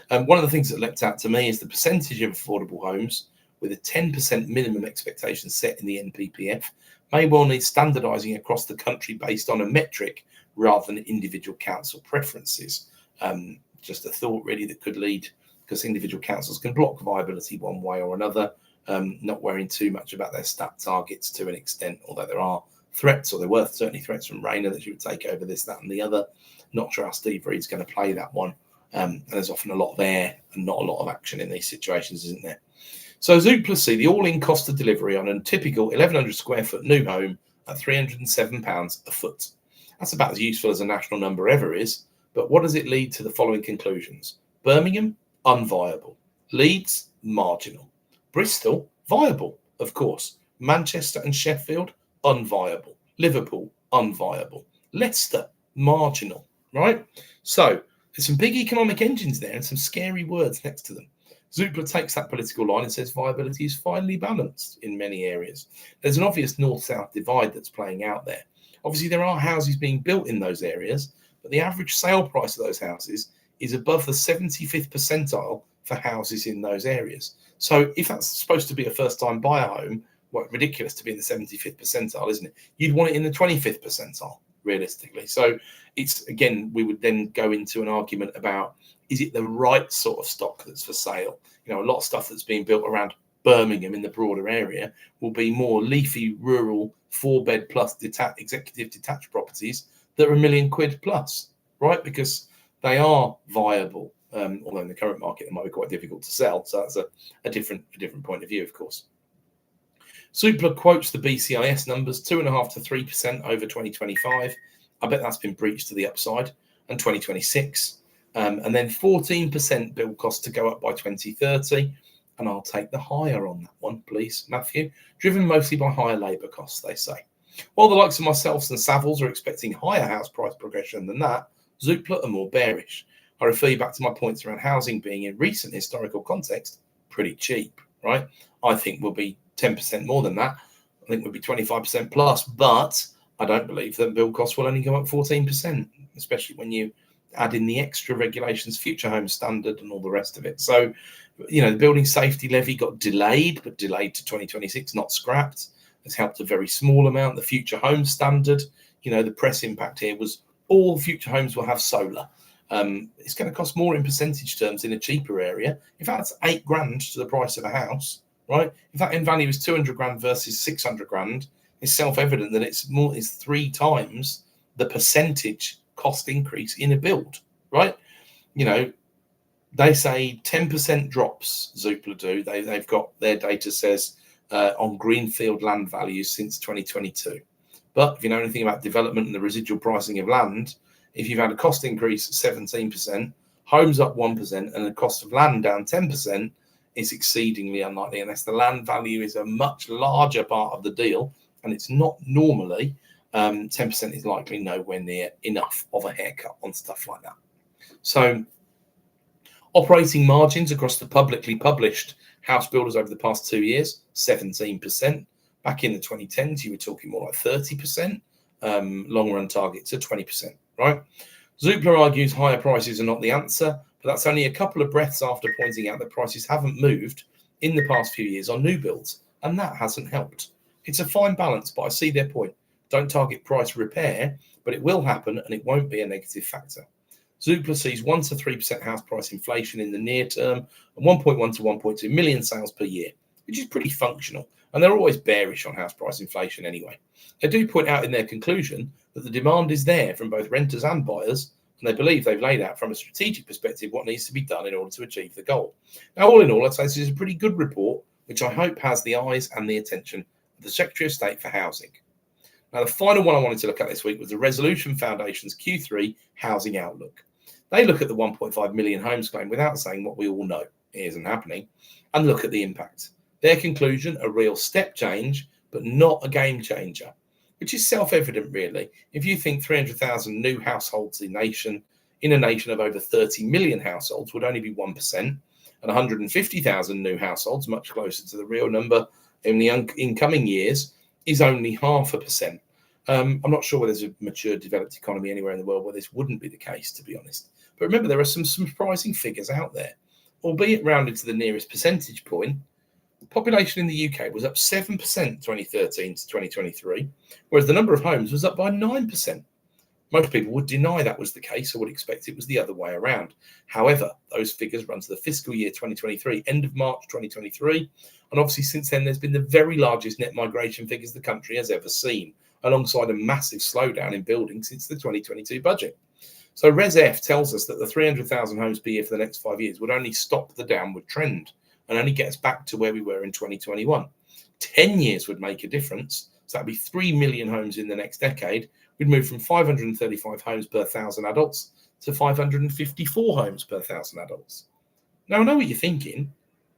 One of the things that leapt out to me is the percentage of affordable homes with a 10% minimum expectation set in the NPPF may well need standardising across the country based on a metric rather than individual council preferences. Just a thought really that could lead, because individual councils can block viability one way or another, not worrying too much about their stat targets to an extent, although there are threats, or there were certainly threats from Rayner that she would take over this, that and the other. Not sure how Steve Reed's going to play that one. And there's often a lot there and not a lot of action in these situations, isn't there? So Zoopla see the all-in cost of delivery on a typical 1,100 square foot new home at £307 a foot. That's about as useful as a national number ever is, but what does it lead to the following conclusions? Birmingham, unviable. Leeds, marginal. Bristol, viable, of course. Manchester and Sheffield, unviable. Liverpool, unviable. Leicester, marginal, right? So there's some big economic engines there and some scary words next to them. Zoopla takes that political line and says viability is finely balanced in many areas. There's an obvious north-south divide that's playing out there. Obviously, there are houses being built in those areas, but the average sale price of those houses is above the 75th percentile for houses in those areas. So if that's supposed to be a first-time buyer home, well, ridiculous to be in the 75th percentile, isn't it? You'd want it in the 25th percentile, realistically. So it's, again, we would then go into an argument about, is it the right sort of stock that's for sale? You know, a lot of stuff that's being built around Birmingham in the broader area will be more leafy, rural, 4-bed plus executive detached properties that are £1 million plus, right? Because they are viable, although in the current market it might be quite difficult to sell. So that's a different point of view, of course. Zoopla quotes the BCIS numbers, 2.5% to 3% over 2025. I bet that's been breached to the upside, and 2026. And then 14% build cost to go up by 2030. And I'll take the higher on that one, please, Matthew. Driven mostly by higher labour costs, they say. While the likes of myself and Savills are expecting higher house price progression than that, Zoopla are more bearish. I refer you back to my points around housing being, in recent historical context, pretty cheap, right? I think we'll be 10% more than that. I think we'll be 25% plus, but I don't believe that build costs will only go up 14%, especially when you add in the extra regulations, future home standard and all the rest of it. So, you know, the building safety levy got delayed, but delayed to 2026, not scrapped. It's helped a very small amount. The future home standard, you know, the press impact here was all future homes will have solar. It's going to cost more in percentage terms in a cheaper area. In fact, it's £8,000 to the price of a house, right? If that in value is 200 grand versus 600 grand, it's self-evident that it's 3 times the percentage cost increase in a build, right? You know, they say 10% drops, Zoopla do. They've got their data says on greenfield land values since 2022. But if you know anything about development and the residual pricing of land, if you've had a cost increase of 17%, homes up 1%, and the cost of land down 10%, it's exceedingly unlikely, unless the land value is a much larger part of the deal, and it's not normally. 10% is likely nowhere near enough of a haircut on stuff like that. So operating margins across the publicly published house builders over the past 2 years, 17%. Back in the 2010s, you were talking more like 30%. Long run targets are 20%, right? Zoopla argues higher prices are not the answer, but that's only a couple of breaths after pointing out that prices haven't moved in the past few years on new builds, and that hasn't helped. It's a fine balance, but I see their point. Don't target price repair, but it will happen and it won't be a negative factor. Zoopla sees 1 to 3% house price inflation in the near term and 1.1 to 1.2 million sales per year, which is pretty functional. And they're always bearish on house price inflation anyway. They do point out in their conclusion that the demand is there from both renters and buyers, and they believe they've laid out from a strategic perspective what needs to be done in order to achieve the goal. Now, all in all, I'd say this is a pretty good report, which I hope has the eyes and the attention of the Secretary of State for Housing. Now, the final one I wanted to look at this week was the Resolution Foundation's Q3 Housing Outlook. They look at the 1.5 million homes claim without saying what we all know isn't happening, and look at the impact. Their conclusion, a real step change, but not a game changer, which is self-evident, really. If you think 300,000 new households in a nation of over 30 million households would only be 1%, and 150,000 new households, much closer to the real number, in the incoming years is only 0.5%. I'm not sure whether there's a mature developed economy anywhere in the world where this wouldn't be the case, to be honest. But remember, there are some surprising figures out there, albeit rounded to the nearest percentage point. Population in the UK was up 7% 2013 to 2023, whereas the number of homes was up by 9%. Most people would deny that was the case or would expect it was the other way around. However, those figures run to the fiscal year 2023, end of March 2023, and obviously since then there's been the very largest net migration figures the country has ever seen, alongside a massive slowdown in building since the 2022 budget. So ResF tells us that the 300,000 homes per year for the next 5 years would only stop the downward trend and only get us back to where we were in 2021. 10 years would make a difference. So that'd be 3 million homes in the next decade. We'd move from 535 homes per 1,000 adults to 554 homes per 1,000 adults. Now, I know what you're thinking.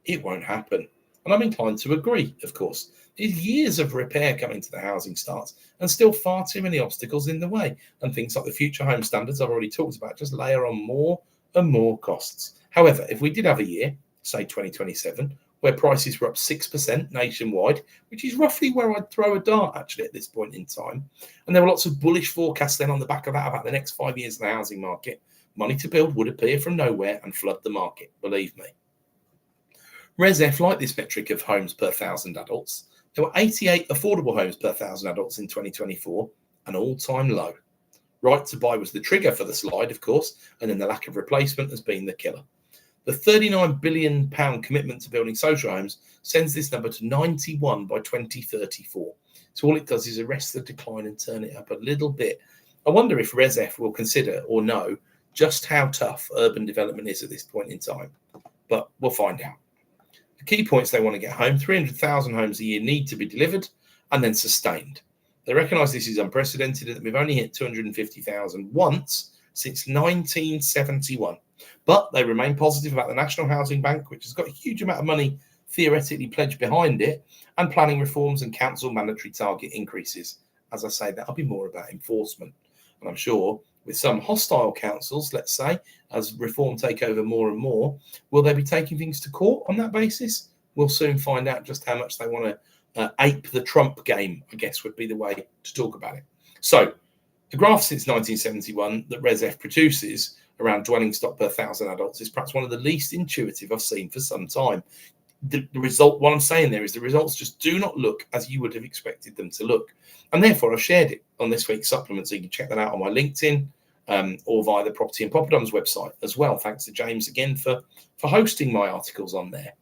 It won't happen. And I'm inclined to agree, of course. There's years of repair coming to the housing starts and still far too many obstacles in the way. And things like the future home standards I've already talked about just layer on more and more costs. However, if we did have a year, say 2027, where prices were up 6% nationwide, which is roughly where I'd throw a dart actually at this point in time. And there were lots of bullish forecasts then on the back of that about the next 5 years of the housing market. Money to build would appear from nowhere and flood the market, believe me. ResF liked this metric of homes per 1,000 adults. There were 88 affordable homes per 1,000 adults in 2024, an all-time low. Right to buy was the trigger for the slide, of course, and then the lack of replacement has been the killer. The £39 billion commitment to building social homes sends this number to 91 by 2034. So all it does is arrest the decline and turn it up a little bit. I wonder if ResF will consider or know just how tough urban development is at this point in time. But we'll find out. The key points they want to get home: 300,000 homes a year need to be delivered and then sustained. They recognise this is unprecedented and that we've only hit 250,000 once since 1971. But they remain positive about the National Housing Bank, which has got a huge amount of money theoretically pledged behind it, and planning reforms and council mandatory target increases. As I say, that'll be more about enforcement. And I'm sure with some hostile councils, let's say, as reform take over more and more, will they be taking things to court on that basis? We'll soon find out just how much they want to ape the Trump game, I guess would be the way to talk about it. So the graph since 1971 that ResF produces around dwelling stock per 1,000 adults is perhaps one of the least intuitive I've seen for some time. The result, what I'm saying there is the results just do not look as you would have expected them to look. And therefore, I've shared it on this week's supplement, so you can check that out on my LinkedIn or via the Property and Propenomix website as well. Thanks to James again for hosting my articles on there.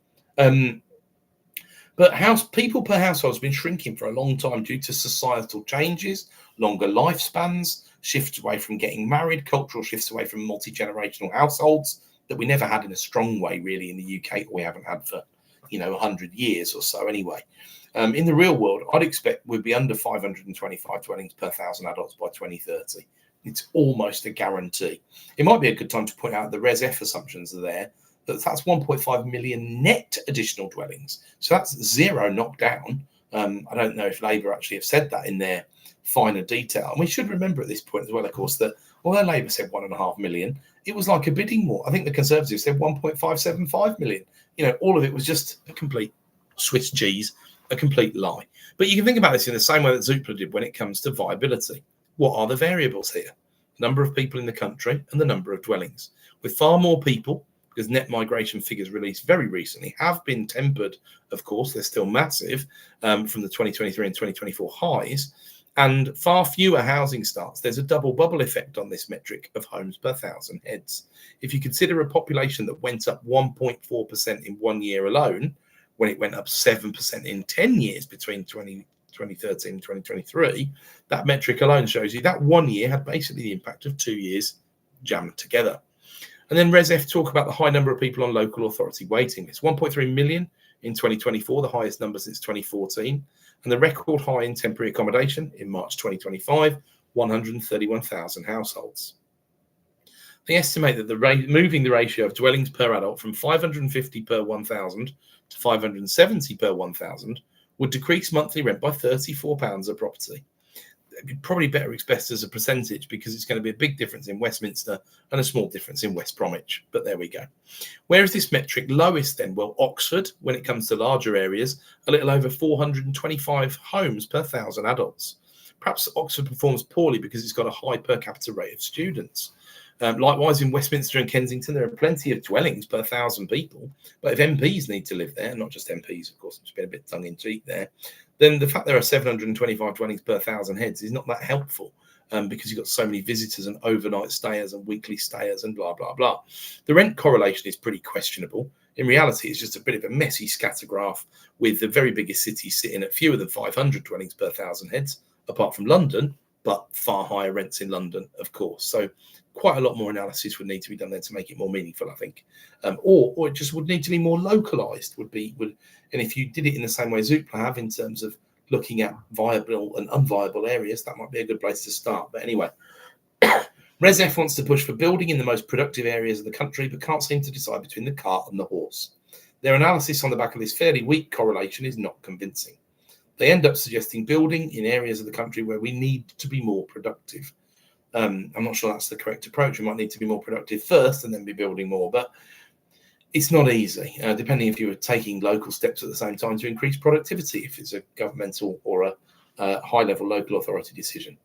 But people per household has been shrinking for a long time due to societal changes, longer lifespans, shifts away from getting married, cultural shifts away from multi-generational households that we never had in a strong way really in the UK, or we haven't had for 100 years or so anyway. In the real world, I'd expect we'd be under 525 dwellings per 1,000 adults by 2030. It's almost a guarantee. It might be a good time to point out the ResF assumptions are there. That's 1.5 million net additional dwellings. So that's zero knocked down. I don't know if Labour actually have said that in their finer detail. And we should remember at this point as well, of course, that although Labour said 1.5 million, it was like a bidding war. I think the Conservatives said 1.575 million. All of it was just a complete Swiss cheese, a complete lie. But you can think about this in the same way that Zoopla did when it comes to viability. What are the variables here? The number of people in the country and the number of dwellings. With far more people, because net migration figures released very recently have been tempered, of course, they're still massive from the 2023 and 2024 highs, and far fewer housing starts. There's a double bubble effect on this metric of homes per 1,000 heads. If you consider a population that went up 1.4% in 1 year alone, when it went up 7% in 10 years between 2013 and 2023, that metric alone shows you that 1 year had basically the impact of 2 years jammed together. And then ResF talk about the high number of people on local authority waiting lists. 1.3 million in 2024, the highest number since 2014, and the record high in temporary accommodation in March 2025, 131,000 households. They estimate that moving the ratio of dwellings per adult from 550 per 1,000 to 570 per 1,000 would decrease monthly rent by £34 a property. probably better expressed as a percentage, because it's going to be a big difference in Westminster and a small difference in West Bromwich. But there we go. Where is this metric lowest then? Well, Oxford, when it comes to larger areas, a little over 425 homes per 1,000 adults. Perhaps Oxford performs poorly because it's got a high per capita rate of students. Likewise, in Westminster and Kensington, there are plenty of dwellings per 1,000 people. But if MPs need to live there, not just MPs, of course, it's been a bit tongue-in-cheek there, then the fact there are 725 dwellings per 1,000 heads is not that helpful, because you've got so many visitors and overnight stayers and weekly stayers and blah, blah, blah. The rent correlation is pretty questionable. In reality, it's just a bit of a messy scatter graph, with the very biggest cities sitting at fewer than 500 dwellings per 1,000 heads, apart from London, but far higher rents in London, of course. So quite a lot more analysis would need to be done there to make it more meaningful, I think. Or it just would need to be more localized, and if you did it in the same way Zoopla have, in terms of looking at viable and unviable areas, that might be a good place to start. But anyway, ResF wants to push for building in the most productive areas of the country, but can't seem to decide between the cart and the horse. Their analysis on the back of this fairly weak correlation is not convincing. They end up suggesting building in areas of the country where we need to be more productive. I'm not sure that's the correct approach. We might need to be more productive first and then be building more, but it's not easy, depending if you were taking local steps at the same time to increase productivity, if it's a governmental or a high-level local authority decision.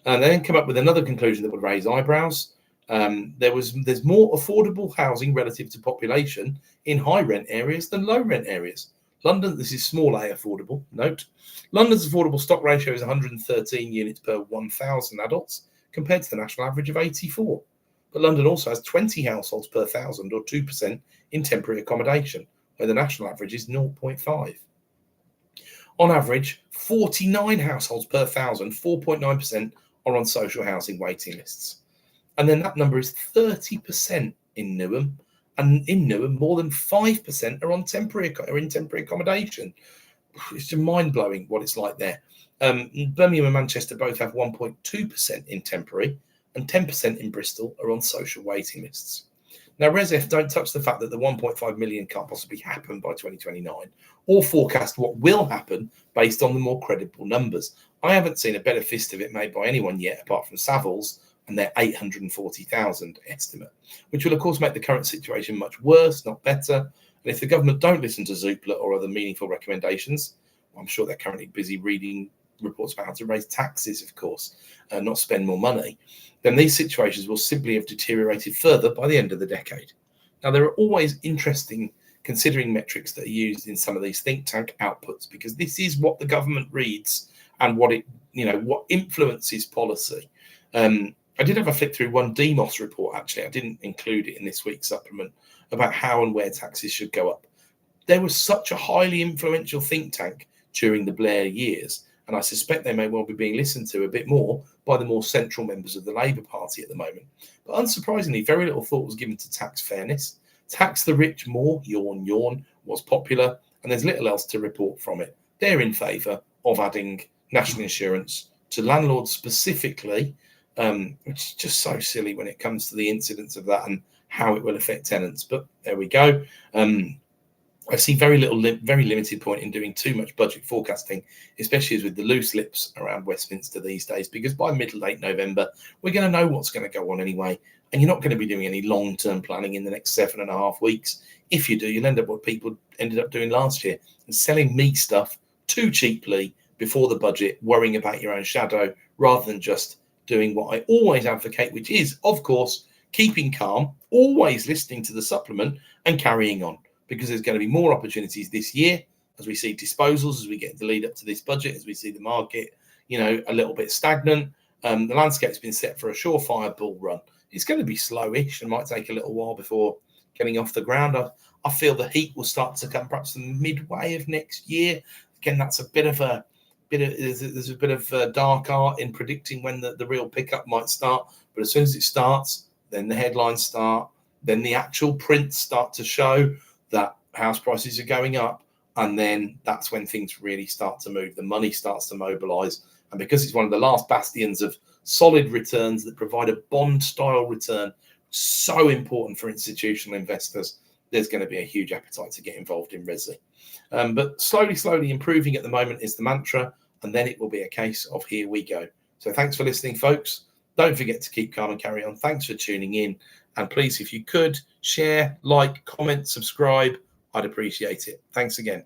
And they then come up with another conclusion that would raise eyebrows. There's more affordable housing relative to population in high-rent areas than low-rent areas. London, this is small a affordable, note. London's affordable stock ratio is 113 units per 1,000 adults, compared to the national average of 84. But London also has 20 households per 1,000, or 2%, in temporary accommodation, where the national average is 0.5. On average, 49 households per 1,000, 4.9%, are on social housing waiting lists. And then that number is 30% in Newham, and in Newham, more than 5% are in temporary accommodation. It's just mind-blowing what it's like there. Birmingham and Manchester both have 1.2% in temporary, and 10% in Bristol are on social waiting lists. Now, ResF don't touch the fact that the 1.5 million can't possibly happen by 2029, or forecast what will happen based on the more credible numbers. I haven't seen a better fist of it made by anyone yet, apart from Savills and their 840,000 estimate, which will, of course, make the current situation much worse, not better. And if the government don't listen to Zoopla or other meaningful recommendations, I'm sure they're currently busy reading reports about how to raise taxes, of course, and not spend more money, then these situations will simply have deteriorated further by the end of the decade. Now, there are always interesting considering metrics that are used in some of these think tank outputs, because this is what the government reads and what influences policy. I did have a flick through one DEMOS report, actually. I didn't include it in this week's supplement, about how and where taxes should go up. There was such a highly influential think tank during the Blair years, and I suspect they may well be being listened to a bit more by the more central members of the Labour Party at the moment. But unsurprisingly, very little thought was given to tax fairness. Tax the rich more, yawn, yawn, was popular, and there's little else to report from it. They're in favour of adding national insurance to landlords specifically, which is just so silly when it comes to the incidence of that and how it will affect tenants. But there we go. I see very limited point in doing too much budget forecasting, especially as with the loose lips around Westminster these days, because by late November, we're going to know what's going to go on anyway. And you're not going to be doing any long-term planning in the next 7.5 weeks. If you do, you'll end up what people ended up doing last year, and selling me stuff too cheaply before the budget, worrying about your own shadow, rather than just doing what I always advocate, which is, of course, keeping calm, always listening to the supplement and carrying on. Because there's going to be more opportunities this year as we see disposals, as we get the lead up to this budget, as we see the market, a little bit stagnant. The landscape's been set for a surefire bull run. It's going to be slowish and might take a little while before getting off the ground. I feel the heat will start to come perhaps the midway of next year. Again, that's there's a bit of dark art in predicting when the real pickup might start. But as soon as it starts, then the headlines start, then the actual prints start to show that house prices are going up, and then that's when things really start to move. The money starts to mobilize, and because it's one of the last bastions of solid returns that provide a bond-style return, so important for institutional investors, there's going to be a huge appetite to get involved in resi. But slowly improving at the moment is the mantra, and then it will be a case of here we go. So thanks for listening, folks. Don't forget to keep calm and carry on. Thanks for tuning in. And please, if you could, share, like, comment, subscribe. I'd appreciate it. Thanks again.